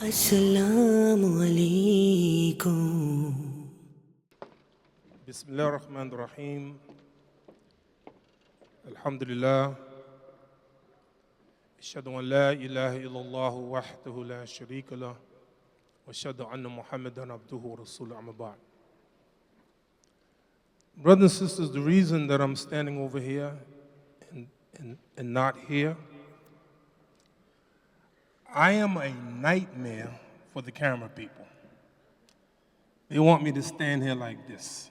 Assalamualaikum. Bismillah ar-Rahman ar-Rahim. Alhamdulillah. Ashhadu an la ilaha illallah wahdahu la sharika lah. Wa ashhadu anna Muhammadan abduhu wa rasuluhu amma ba'd. Brothers and sisters, the reason that I'm standing over here and not here, I am a nightmare for the camera people. They want me to stand here like this,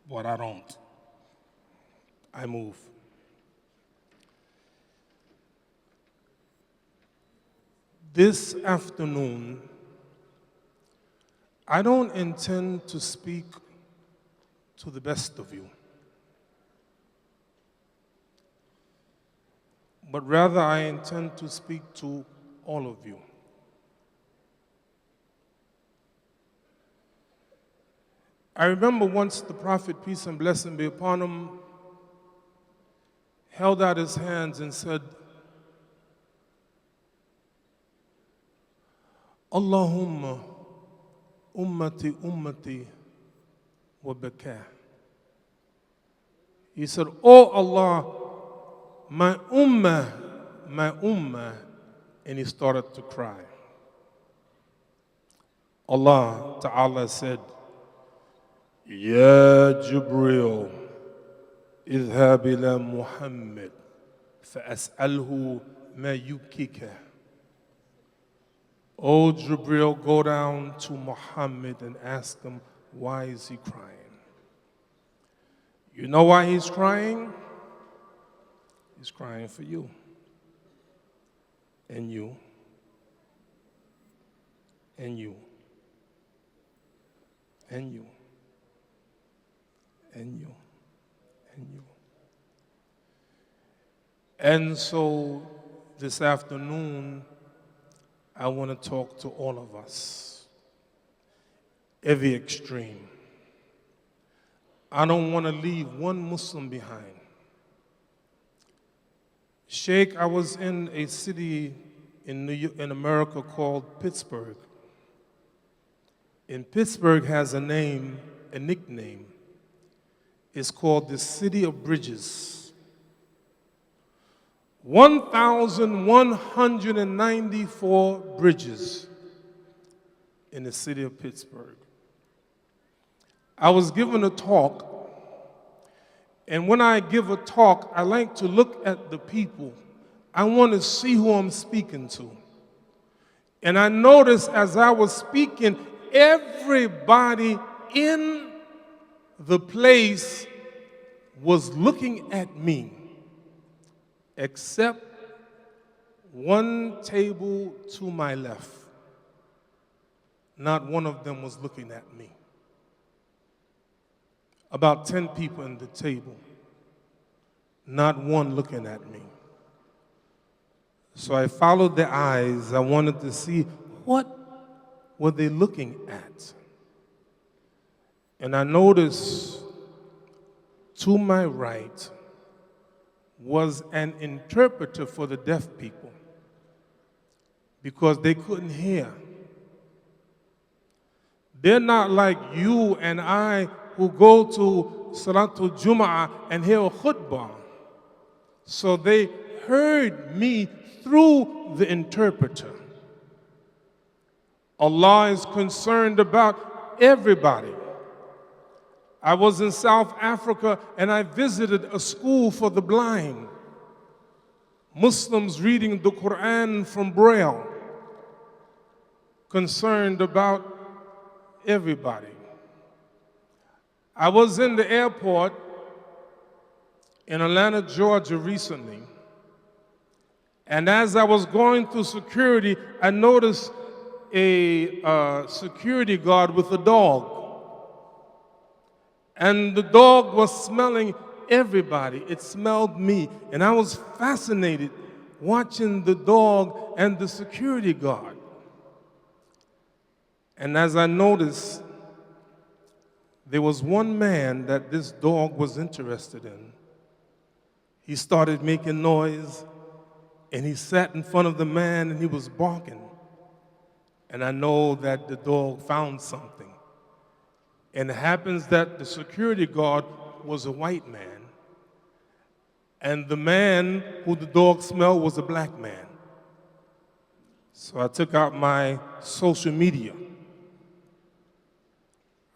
but I don't. I move. This afternoon, I don't intend to speak to the best of you, but rather I intend to speak to all of you. I remember once the Prophet, peace and blessing be upon him, held out his hands and said, Allahumma ummati ummati wa baka. He said, Oh Allah, my ummah, and he started to cry. Allah Ta'ala said, Ya Jibreel, اذهب إلى محمد فأسأله ما يبكيك. Oh Jibreel, go down to Muhammad and ask him, why is he crying? You know why he's crying? He's crying for you. And you. And you. And you. And you. And you. And so this afternoon, I want to talk to all of us, every extreme. I don't want to leave one Muslim behind. Sheikh, I was in a city in America called Pittsburgh. And Pittsburgh has a name, a nickname. It's called the City of Bridges. 1,194 bridges in the city of Pittsburgh. I was given a talk, and when I give a talk, I like to look at the people. I want to see who I'm speaking to. And I noticed as I was speaking, everybody in the place was looking at me, except one table to my left. Not one of them was looking at me. About 10 people in the table, not one looking at me. So I followed their eyes. I wanted to see what were they looking at. And I noticed to my right was an interpreter for the deaf people because they couldn't hear. They're not like you and I who go to Salatul Jum'ah and hear a khutbah. So they heard me through the interpreter. Allah is concerned about everybody. I was in South Africa and I visited a school for the blind. Muslims reading the Qur'an from Braille. Concerned about everybody. I was in the airport in Atlanta, Georgia recently. And as I was going through security, I noticed a security guard with a dog. And the dog was smelling everybody. It smelled me. And I was fascinated watching the dog and the security guard. And as I noticed, there was one man that this dog was interested in. He started making noise, and he sat in front of the man and he was barking. and I know that the dog found something. And it happens that the security guard was a white man, and the man who the dog smelled was a black man. So I took out my social media.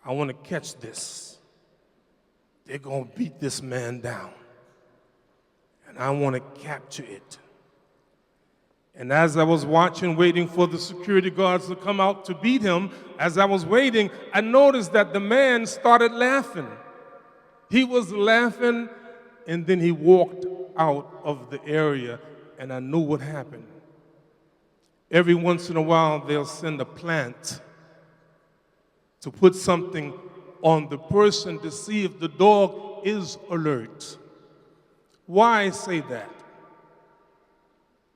I want to catch this. They're going to beat this man down. And I want to capture it. And as I was watching, waiting for the security guards to come out to beat him, as I was waiting, I noticed that the man started laughing. He was laughing, and then he walked out of the area, and I knew what happened. Every once in a while, they'll send a plant to put something on the person to see if the dog is alert. Why say that?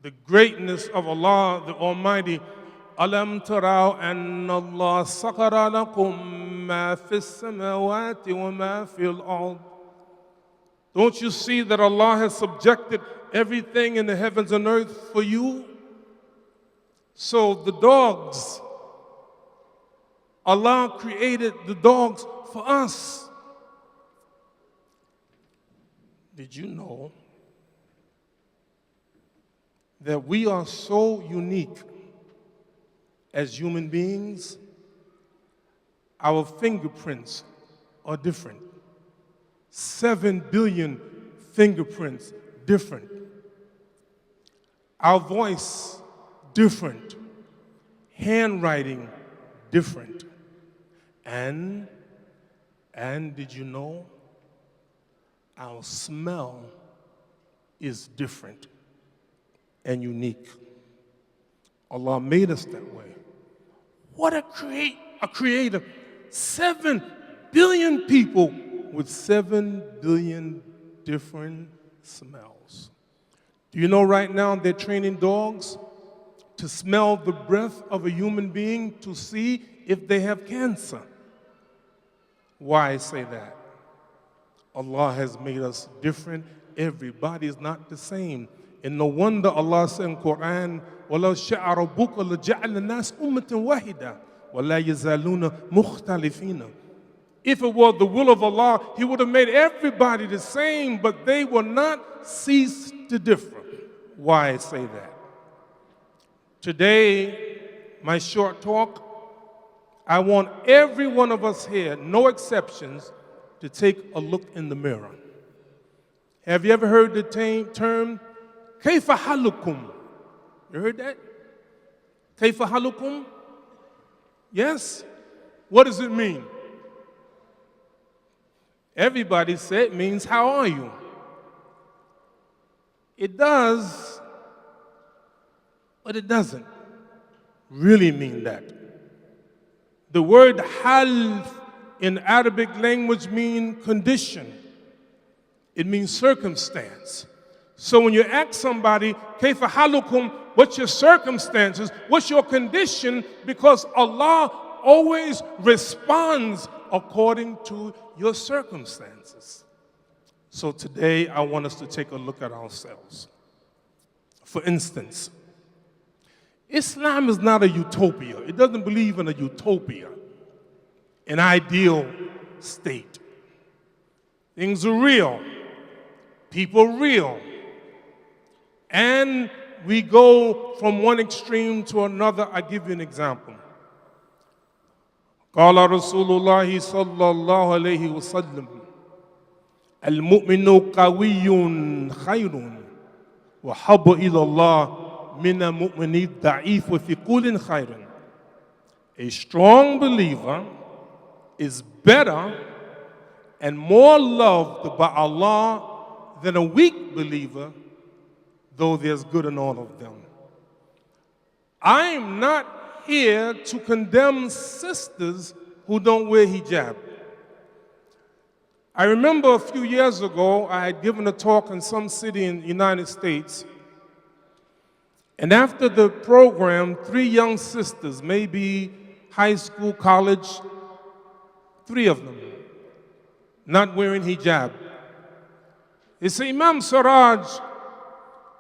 The greatness of Allah, the Almighty. Alam taraw anna Allah sakhara lakum ma fis samawati wa ma fil ard. Don't you see that Allah has subjected everything in the heavens and earth for you? So the dogs, Allah created the dogs for us. Did you know that we are so unique as human beings? Our fingerprints are different. 7 billion fingerprints different. Our voice different. Handwriting different. And did you know our smell is different and unique? Allah made us that way. What a creator. 7 billion people with 7 billion different smells. Do you know right now they're training dogs to smell the breath of a human being to see if they have cancer? Why say that? Allah has made us different. Everybody is not the same. And no wonder Allah said in Qur'an, وَلَوْ شَاءَ رَبُّكَ لَجَعَلَ النَّاسَ أُمَّةً وَاحِدَةً وَلَا يَزَالُونَ مُخْتَلِفِينَ. If it were the will of Allah, He would have made everybody the same, but they will not cease to differ. Why say that? Today, my short talk, I want every one of us here, no exceptions, to take a look in the mirror. Have you ever heard the term, كيف حالكم? You heard that? كيف حالكم? Yes? What does it mean? Everybody said it means, how are you? It does, but it doesn't really mean that. The word hal in Arabic language means condition. It means circumstance. So when you ask somebody, kayfa halukum, what's your circumstances, what's your condition, because Allah always responds according to your circumstances. So today I want us to take a look at ourselves. For instance, Islam is not a utopia. It doesn't believe in a utopia, an ideal state. Things are real, people real, and we go from one extreme to another. I give you an example. قال رسول الله صلى الله عليه وسلم المؤمن قوي خير وحب إلى الله من المؤمن الضعيف وفي كل خير. A strong believer is better and more loved by Allah than a weak believer, though there's good in all of them. I'm not here to condemn sisters who don't wear hijab. I remember a few years ago, I had given a talk in some city in the United States. And after the program, 3 young sisters, maybe high school, college, 3 of them, not wearing hijab. They say, Imam Siraj,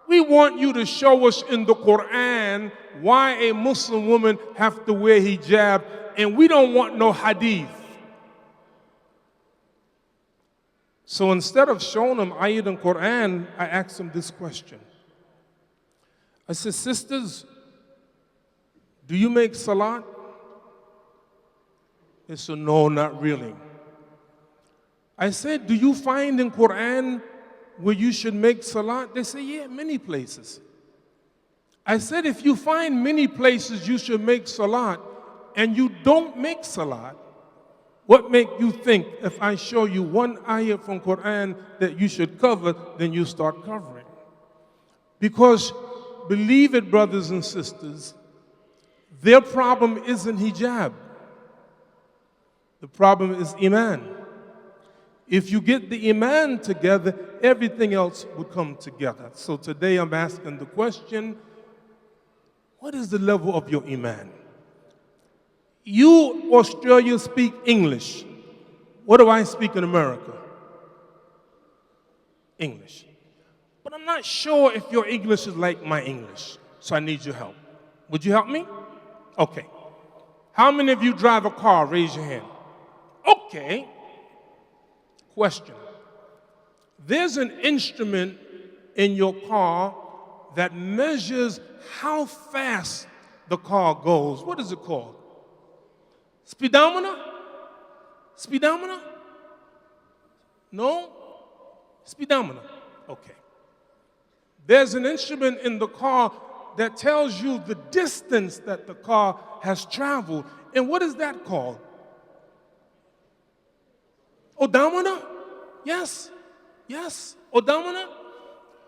We want you to show us in the Qur'an why a Muslim woman have to wear hijab, and we don't want no hadith. So instead of showing them ayat and Qur'an, I asked them this question. I said, sisters, do you make salat? They said, no, not really. I said, do you find in Qur'an where you should make salat? They say, yeah, many places. I said, if you find many places you should make salat and you don't make salat, what make you think if I show you one ayah from Qur'an that you should cover, then you start covering? Because believe it, brothers and sisters, their problem isn't hijab. The problem is iman. If you get the iman together, everything else would come together. So today I'm asking the question, what is the level of your iman? You, Australia, speak English. What do I speak in America? English. But I'm not sure if your English is like my English, so I need your help. Would you help me? Okay. How many of you drive a car? Raise your hand. Okay. Question. There's an instrument in your car that measures how fast the car goes. What is it called? Speedometer? Speedometer? No? Speedometer. Okay. There's an instrument in the car that tells you the distance that the car has traveled. And what is that called? Odometer? Yes. Yes. Odometer?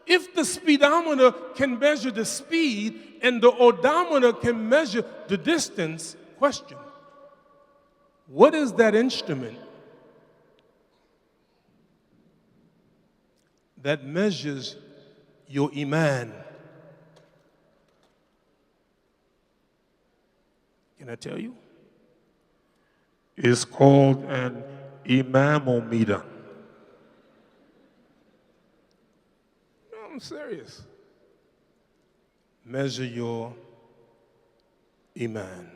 If the speedometer can measure the speed and the odometer can measure the distance, question. What is that instrument that measures your iman? Can I tell you? It's called an imamometer. No, I'm serious. Measure your iman.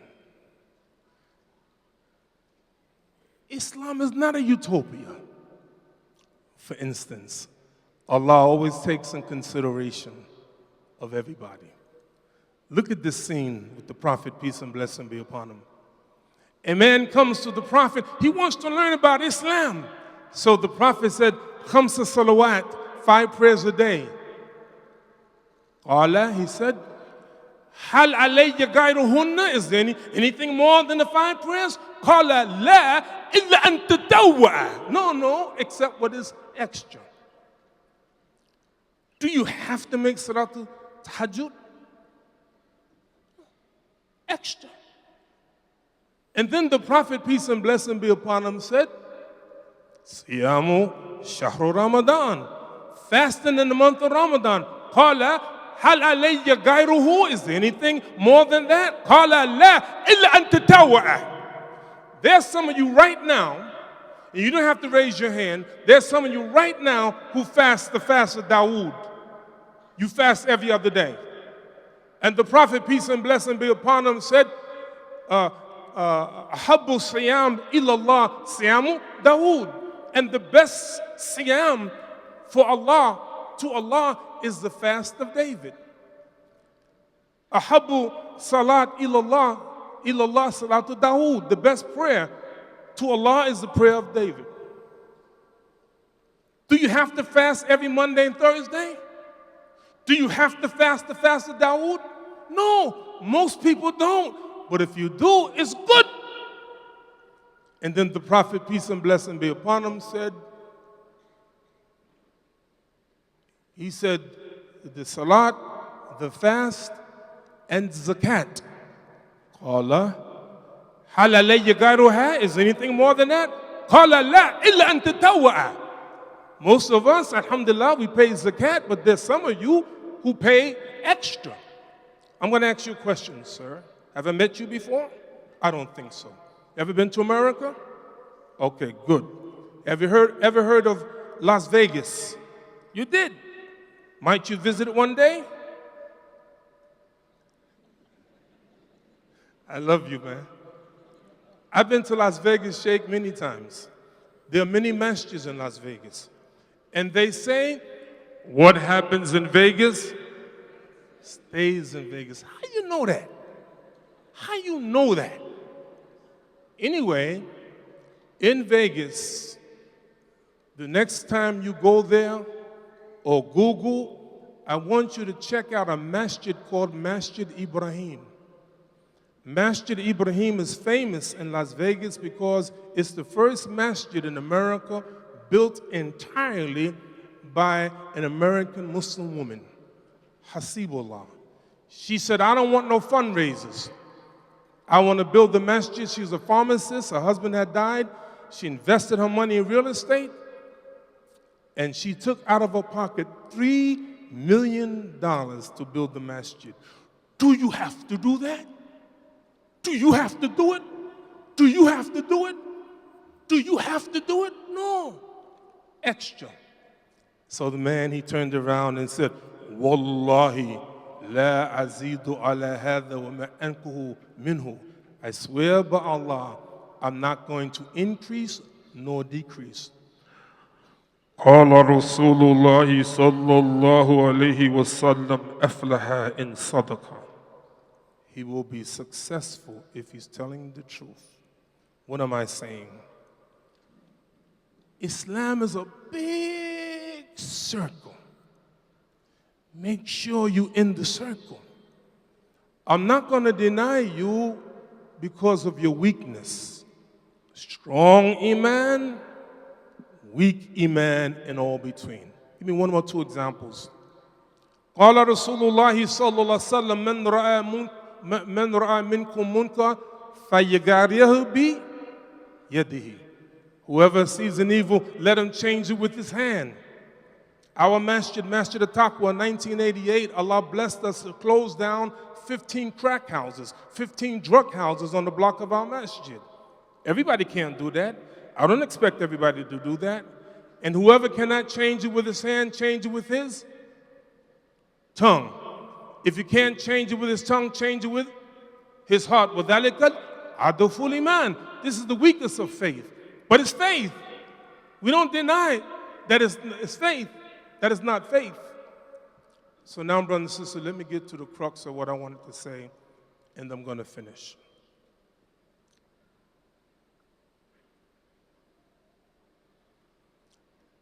Islam is not a utopia. For instance, Allah always takes in consideration of everybody. Look at this scene with the Prophet, peace and blessing be upon him. A man comes to the Prophet, he wants to learn about Islam. So the Prophet said, Khamsa salawat, 5 prayers a day. Allah, he said, Hal alayya gayruhunna, is there anything more than the 5 prayers? Qala la illa an tatawwa. No, except what is extra. Do you have to make salatul tahajjud? Extra. And then the Prophet, peace and blessing be upon him, said, Siyamu shahru Ramadan. Fasting in the month of Ramadan. Qala hal alayya gayruhu. Is there anything more than that? Qala la illa an tatawwa. There's some of you right now, and you don't have to raise your hand, there's some of you right now who fast the fast of Dawood. You fast every other day. And the Prophet, peace and blessing be upon him, said, Habbu siyam illallah siyamu Dawood. And the best siyam for Allah, to Allah, is the fast of David. Ahabbu salat illallah salatu Dawood. The best prayer to Allah is the prayer of David. Do you have to fast every Monday and Thursday? Do you have to fast the fast of Dawood? No, most people don't. But if you do, it's good. And then the Prophet, peace and blessing be upon him, said, he said, the salat, the fast, and zakat. Qala, hal alayya gayruha? Is anything more than that? Qala la illa an tatawwa. Most of us, alhamdulillah, we pay zakat, but there's some of you who pay extra. I'm going to ask you a question, sir. Have I met you before? I don't think so. Ever been to America? Okay, good. Ever heard of Las Vegas? You did. Might you visit it one day? I love you, man. I've been to Las Vegas, Sheikh, many times. There are many masjids in Las Vegas. And they say, what happens in Vegas stays in Vegas. How you know that? How you know that? Anyway, in Vegas, the next time you go there or Google, I want you to check out a masjid called Masjid Ibrahim. Masjid Ibrahim is famous in Las Vegas because it's the first masjid in America built entirely by an American Muslim woman, Hasibullah. She said, I don't want no fundraisers. I want to build the masjid. She was a pharmacist. Her husband had died. She invested her money in real estate. And she took out of her pocket $3 million to build the masjid. Do you have to do that? Do you have to do it? Do you have to do it? Do you have to do it? No. Extra. So the man, he turned around and said, Wallahi, la azidu ala hadha wa ma ankuhu minhu. I swear by Allah, I'm not going to increase nor decrease. قال رسول الله صلى الله عليه وسلم أفلح إن صدق. He will be successful if he's telling the truth. What am I saying? Islam is a big circle. Make sure you're in the circle. I'm not going to deny you because of your weakness. Strong iman, weak iman, and all between. Give me one or two examples. قال رسول الله صلى الله عليه وسلم من رأى منكم منكر فيغيره بيده. Whoever sees an evil, let him change it with his hand. Our masjid, Masjid al-Taqwa, in 1988, Allah blessed us to close down 15 crack houses, 15 drug houses on the block of our masjid. Everybody can't do that. I don't expect everybody to do that. And whoever cannot change it with his hand, change it with his tongue. If you can't change it with his tongue, change it with his heart. وَذَلِكَ الْعَدْوُ الْإِيمَانِ. This is the weakness of faith. But it's faith. We don't deny that it's faith. That is not faith. So now, brothers and sisters, let me get to the crux of what I wanted to say, and I'm going to finish.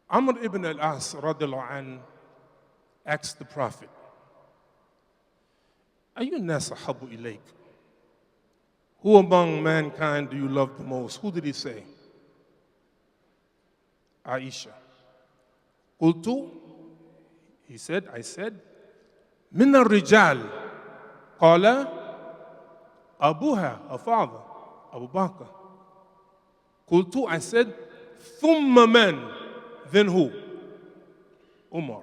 Amr ibn al-As radiallahu anhu asked the Prophet, أَيُّ النَّاسِ أَحَبُّ إِلَيْكَ? Who among mankind do you love the most? Who did he say? Aisha. قلت, he said, I said, من الرجال. قال أبوها, her father, Abu Bakr. قلت, I said, ثم من? Then who? Umar.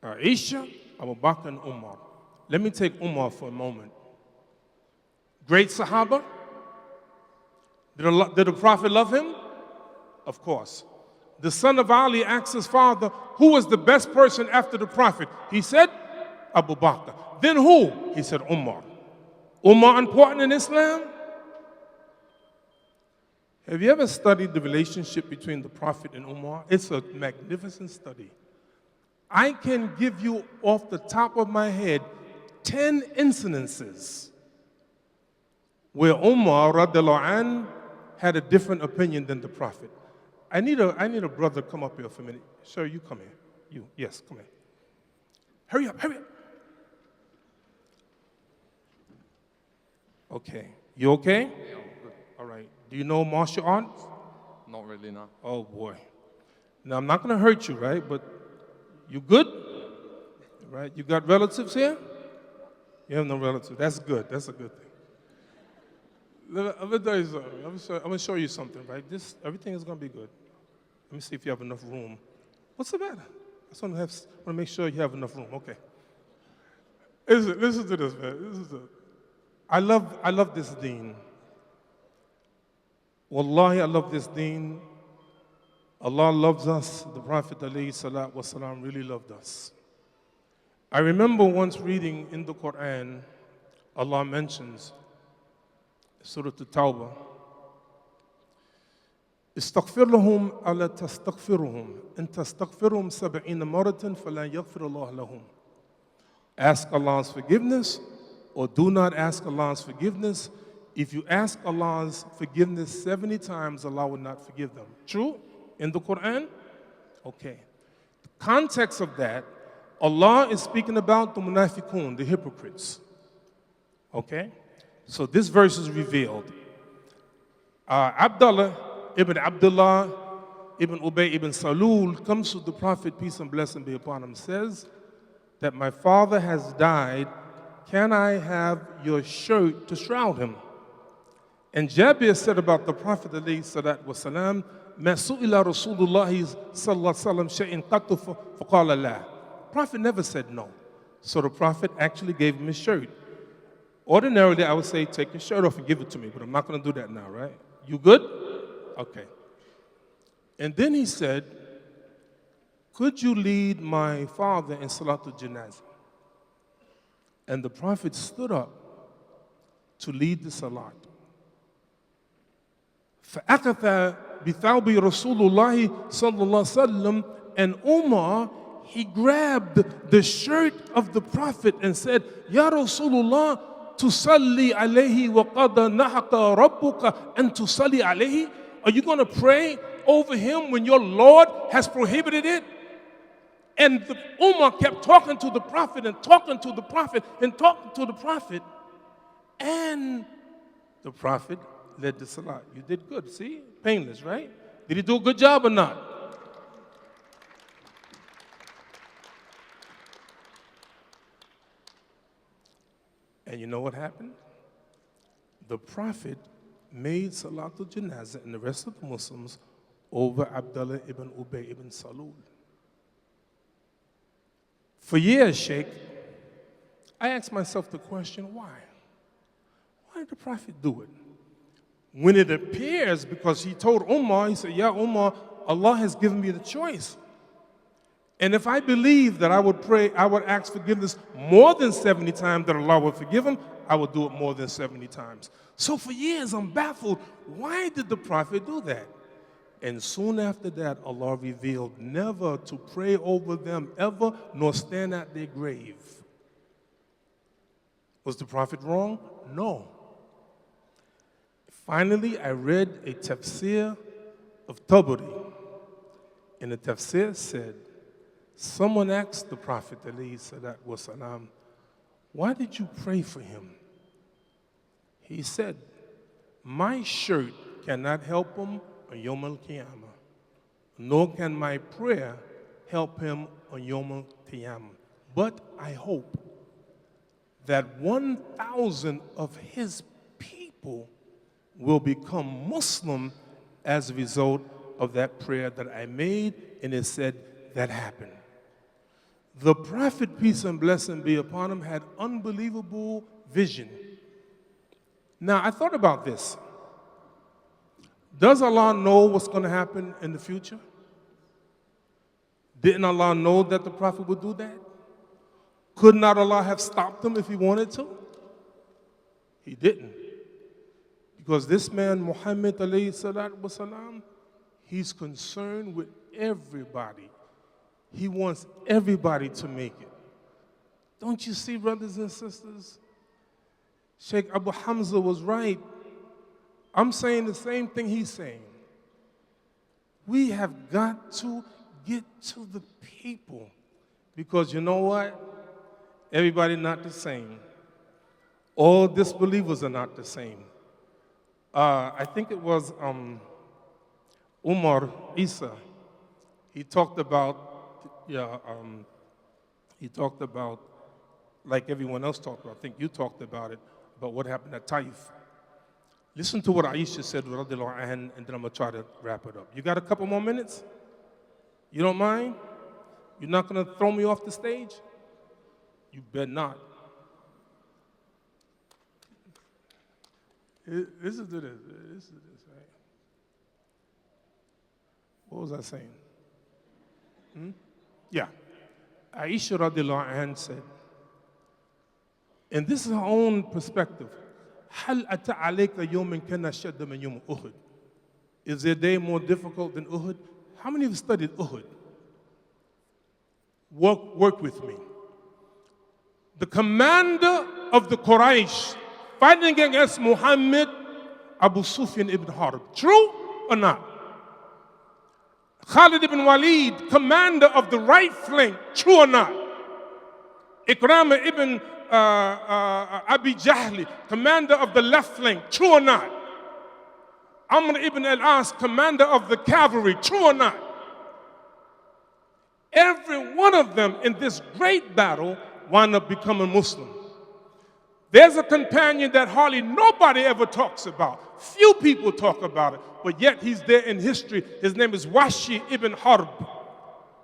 Aisha, Abu Bakr, and Umar. Let me take Umar for a moment. Great Sahaba. Did the Prophet love him? Of course. The son of Ali asked his father, who was the best person after the Prophet? He said, Abu Bakr. Then who? He said, Umar. Umar important in Islam? Have you ever studied the relationship between the Prophet and Umar? It's a magnificent study. I can give you off the top of my head 10 incidences where Umar radiallahu anh had a different opinion than the Prophet. I need a brother to come up here for a minute. Sir, you come here. You, yes, come here. Hurry up, hurry up. Okay. You okay? Yeah, I'm good. All right. Do you know martial arts? Not really, no. Oh, boy. Now, I'm not going to hurt you, right? But you good? Right? You got relatives here? You have no relatives. That's good. That's a good thing. I'm going to tell you something. I'm going to show you something, right? Everything is going to be good. Let me see if you have enough room. What's the matter? I just want to make sure you have enough room. Okay. Listen to this, man. I love this deen. Wallahi, I love this deen Allah loves us. The Prophet ﷺ really loved us. I remember once reading in the Quran, Allah mentions, Surah At-Tawbah, استغفر لهم ألا تستغفرهم إن تستغفرهم 70 مرة فلا يغفر الله لهم. Ask Allah's forgiveness or do not ask Allah's forgiveness. If you ask Allah's forgiveness 70 times, Allah will not forgive them. True? In the Quran? Okay. The context of that, Allah is speaking about the munafiqun, the hypocrites. Okay? So this verse is revealed. Abdullah ibn Ubay ibn Salul comes to the Prophet, peace and blessing be upon him, says that my father has died. Can I have your shirt to shroud him? And Jabir said about the Prophet alayhi salatu wasalam, ما سئل رسول الله صلى الله عليه وسلم شيء قط فقال لا. Prophet never said no. So the Prophet actually gave him his shirt. Ordinarily, I would say, take your shirt off and give it to me, but I'm not going to do that now, right? You good? Okay. And then he said, could you lead my father in Salatul Janazah? And the Prophet stood up to lead the Salat. فَأَخَذَ بِثَوْبِ رَسُولُ اللَّهِ صَلَّى اللَّهُ عَلَيْهِ وسلم, and Umar, he grabbed the shirt of the Prophet and said, Ya Rasulullah, tusalli alayhi wa qada nahaka rabbuka and tusalli alayhi? Are you going to pray over him when your Lord has prohibited it? And Umar kept talking to the Prophet and talking to the Prophet and talking to the Prophet. And the Prophet led the Salat. You did good, see? Painless, right? Did he do a good job or not? And you know what happened? The Prophet made Salatul Janazah and the rest of the Muslims over Abdullah ibn Ubay ibn Salul. For years, Sheikh, I asked myself the question, why? Why did the Prophet do it? When it appears, because he told Umar, he said, Ya Umar, Allah has given me the choice. And if I believe that I would pray, I would ask forgiveness more than 70 times that Allah would forgive him, I would do it more than 70 times. So for years, I'm baffled. Why did the Prophet do that? And soon after that, Allah revealed never to pray over them ever, nor stand at their grave. Was the Prophet wrong? No. Finally, I read a tafsir of Tabari. And the tafsir said, someone asked the Prophet, ﷺ, why did you pray for him? He said, my shirt cannot help him on Yom al-Qiyamah, nor can my prayer help him on Yom al-Qiyamah. But I hope that 1,000 of his people will become Muslim as a result of that prayer that I made, and it said that happened. The Prophet, peace and blessing be upon him, had unbelievable vision. Now, I thought about this. Does Allah know what's going to happen in the future? Didn't Allah know that the Prophet would do that? Could not Allah have stopped him if he wanted to? He didn't. Because this man, Muhammad alayhi salatu wasalam, he's concerned with everybody. He wants everybody to make it. Don't you see, brothers and sisters? Sheikh Abu Hamza was right. I'm saying the same thing he's saying. We have got to get to the people. Because you know what? Everybody not the same. All disbelievers are not the same. I think it was Umar Isa. He talked about, like everyone else talked about, I think you talked about it, about what happened at Taif. Listen to what Aisha said, radiallahu anha, and then I'm going to try to wrap it up. You got a couple more minutes? You don't mind? You're not going to throw me off the stage? You bet not. Listen to this, right? What was I saying? Yeah. Aisha radiallahu anha said, and this is her own perspective, هل أتى عليك يوم كان أشد من يوم أحد? Is there a day more difficult than Uhud? How many of you studied Uhud? Work with me. The commander of the Quraysh fighting against Muhammad, Abu Sufyan ibn Harb. True or not? Khalid ibn Walid, commander of the right flank. True or not? Ikramah ibn Abi Jahli, commander of the left flank. True or not? Amr ibn al-As, commander of the cavalry. True or not? Every one of them in this great battle wound up becoming Muslim. There's a companion that hardly nobody ever talks about. Few people talk about it, but yet he's there in history. His name is Wahhaj ibn Harb,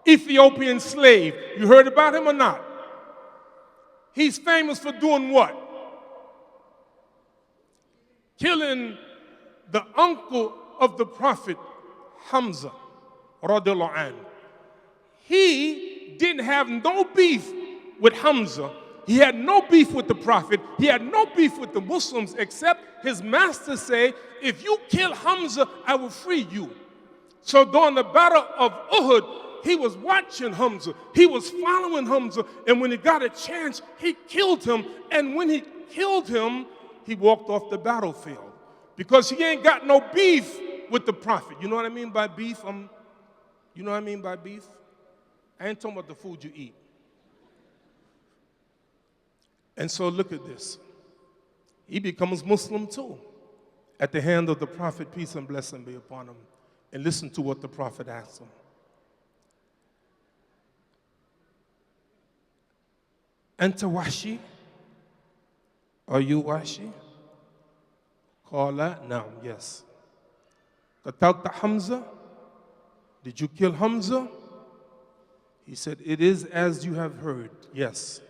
Ethiopian slave. You heard about him or not? He's famous for doing what? Killing the uncle of the Prophet, Hamza, radiallahu anhu. He didn't have no beef with Hamza. He had no beef with the Prophet. He had no beef with the Muslims, except his master say, if you kill Hamza, I will free you. So during the battle of Uhud, he was watching Hamza. He was following Hamza. And when he got a chance, he killed him. And when he killed him, he walked off the battlefield. Because he ain't got no beef with the Prophet. You know what I mean by beef? You know what I mean by beef? I ain't talking about the food you eat. And so look at this. He becomes Muslim too, at the hand of the Prophet, peace and blessing be upon him. And listen to what the Prophet asked him. Anta Washi? Are you Washi? Qala, na'am, yes. Qatalta Hamza? Did you kill Hamza? He said, it is as you have heard, yes.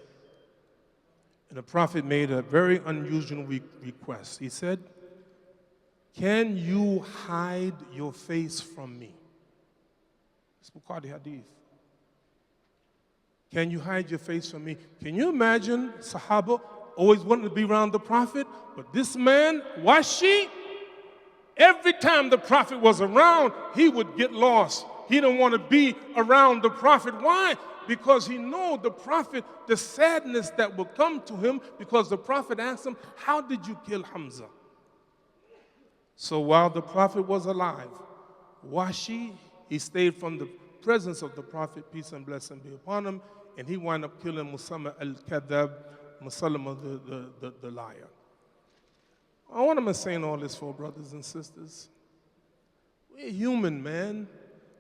And the Prophet made a very unusual request. He said, can you hide your face from me? It's Bukhari Hadith. Can you hide your face from me? Can you imagine Sahaba always wanted to be around the Prophet? But this man, Washi, every time the Prophet was around, he would get lost. He didn't want to be around the Prophet. Why? Because he knew the Prophet, the sadness that would come to him, because the Prophet asked him, how did you kill Hamza? So while the Prophet was alive, Washi, he stayed from the presence of the Prophet, peace and blessing be upon him, and he wound up killing Musamma al-Kadhab, Musalama the liar. What am I saying all this for, brothers and sisters? We're human, man.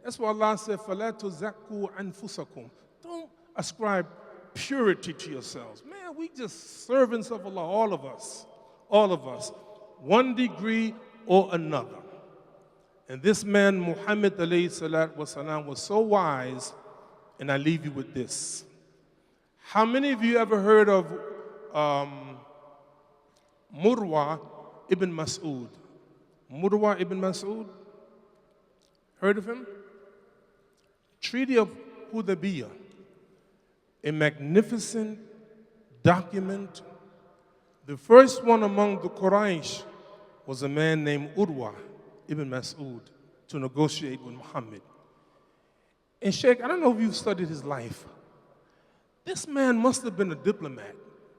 That's why Allah said, فَلَا تُزَكُّوا أَنفُسَكُمْ. Don't ascribe purity to yourselves. Man, we just servants of Allah, all of us. All of us. One degree or another. And this man, Muhammad alayhi salatu wasalam, was so wise, and I leave you with this. How many of you ever heard of Murwa ibn Mas'ud? Murwa ibn Mas'ud? Heard of him? Treaty of Hudaybiyah, a magnificent document. The first one among the Quraysh was a man named Urwa ibn Mas'ud to negotiate with Muhammad. And Sheikh, I don't know if you've studied his life. This man must have been a diplomat,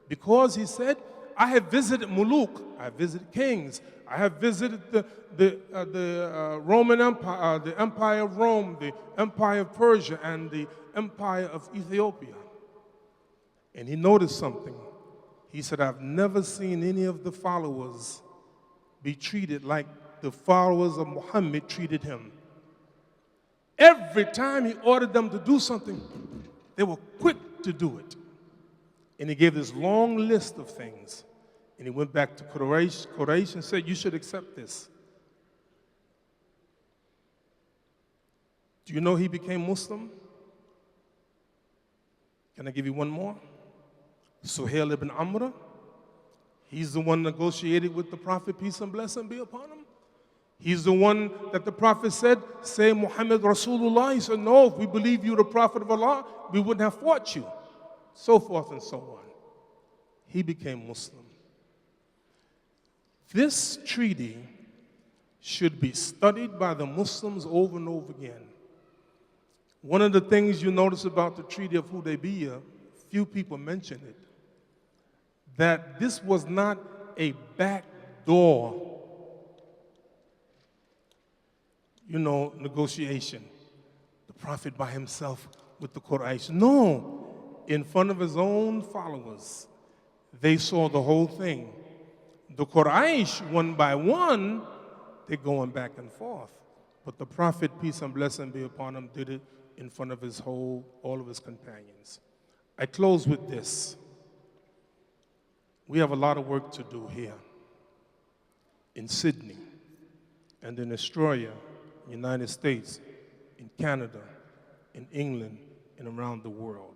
because he said, I have visited Muluk, I have visited kings, I have visited the Roman Empire, the Empire of Rome, the Empire of Persia, and the Empire of Ethiopia. And he noticed something. He said, I've never seen any of the followers be treated like the followers of Muhammad treated him. Every time he ordered them to do something, they were quick to do it. And he gave this long list of things. And he went back to Quraysh and said, you should accept this. Do you know he became Muslim? Can I give you one more? Suhail ibn Amr. He's the one negotiated with the Prophet, peace and blessing be upon him. He's the one that the Prophet said, say Muhammad Rasulullah. He said, no, if we believe you the Prophet of Allah, we wouldn't have fought you. So forth and so on. He became Muslim. This treaty should be studied by the Muslims over and over again. One of the things you notice about the Treaty of Hudaybiyah, few people mention it, that this was not a backdoor negotiation. The Prophet by himself with the Quraysh. No, in front of his own followers, they saw the whole thing. The Quraysh, one by one, they're going back and forth. But the Prophet, peace and blessing be upon him, did it in front of all of his companions. I close with this. We have a lot of work to do here in Sydney and in Australia, United States, in Canada, in England, and around the world.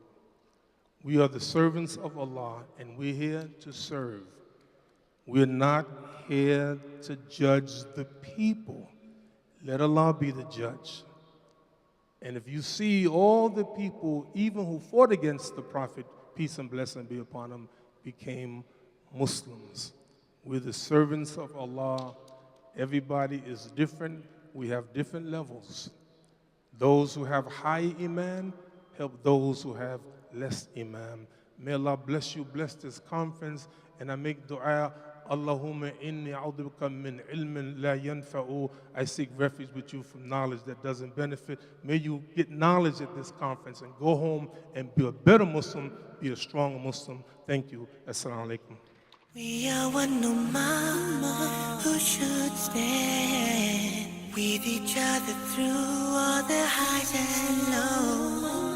We are the servants of Allah, and we're here to serve. We're not here to judge the people. Let Allah be the judge. And if you see all the people, even who fought against the Prophet, peace and blessing be upon him, became Muslims. We're the servants of Allah. Everybody is different. We have different levels. Those who have high iman help those who have less iman. May Allah bless you, bless this conference, and I make dua, Allahumma inni a'udhuka min ilmin la yanfa'u. I seek refuge with you from knowledge that doesn't benefit. May you get knowledge at this conference and go home and be a better Muslim, be a stronger Muslim. Thank you. Assalamu alaikum. We are one ummah who should stand with each other through all the highs and lows.